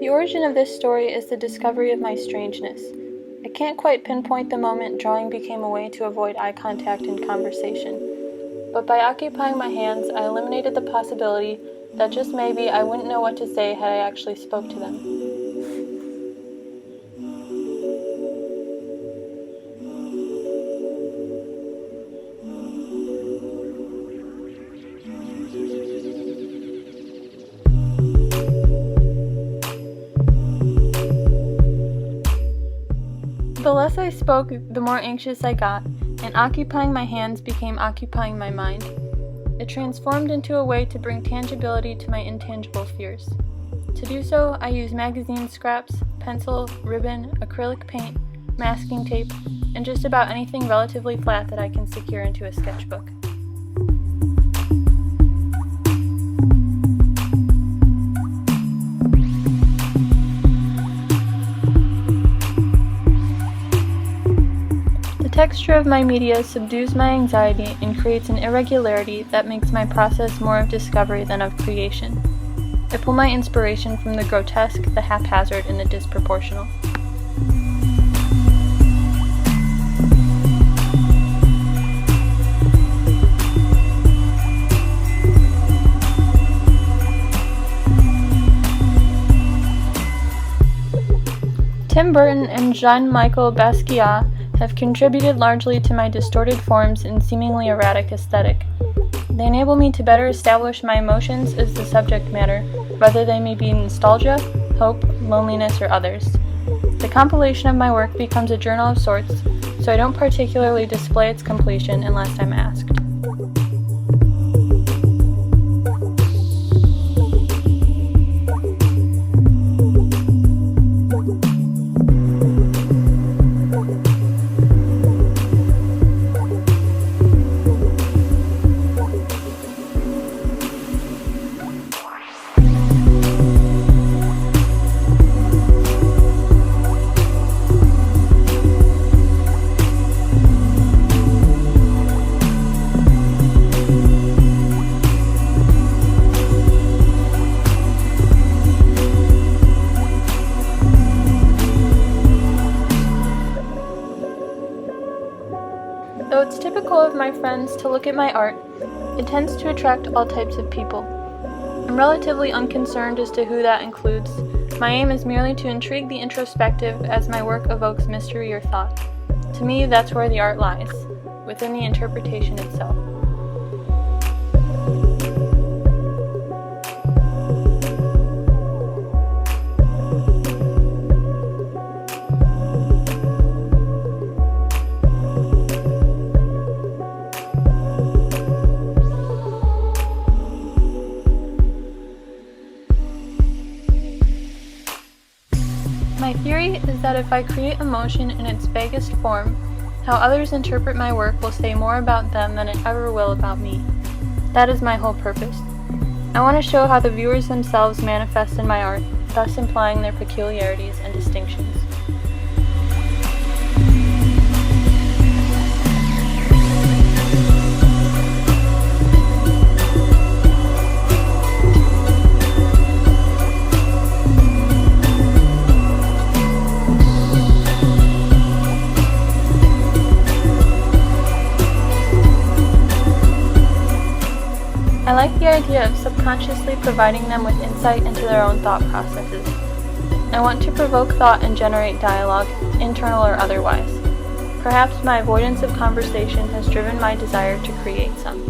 The origin of this story is the discovery of my strangeness. I can't quite pinpoint the moment drawing became a way to avoid eye contact in conversation, but by occupying my hands, I eliminated the possibility that just maybe I wouldn't know what to say had I actually spoke to them. The less I spoke, the more anxious I got, and occupying my hands became occupying my mind. It transformed into a way to bring tangibility to my intangible fears. To do so, I use magazine scraps, pencil, ribbon, acrylic paint, masking tape, and just about anything relatively flat that I can secure into a sketchbook. The texture of my media subdues my anxiety and creates an irregularity that makes my process more of discovery than of creation. I pull my inspiration from the grotesque, the haphazard, and the disproportional. Burton and Jean-Michel Basquiat have contributed largely to my distorted forms and seemingly erratic aesthetic. They enable me to better establish my emotions as the subject matter, whether they may be nostalgia, hope, loneliness, or others. The compilation of my work becomes a journal of sorts, so I don't particularly display its completion unless I'm asked. Though it's typical of my friends to look at my art, it tends to attract all types of people. I'm relatively unconcerned as to who that includes. My aim is merely to intrigue the introspective as my work evokes mystery or thought. To me, that's where the art lies, within the interpretation itself. My theory is that if I create emotion in its vaguest form, how others interpret my work will say more about them than it ever will about me. That is my whole purpose. I want to show how the viewers themselves manifest in my art, thus implying their peculiarities and distinctions. I like the idea of subconsciously providing them with insight into their own thought processes. I want to provoke thought and generate dialogue, internal or otherwise. Perhaps my avoidance of conversation has driven my desire to create some.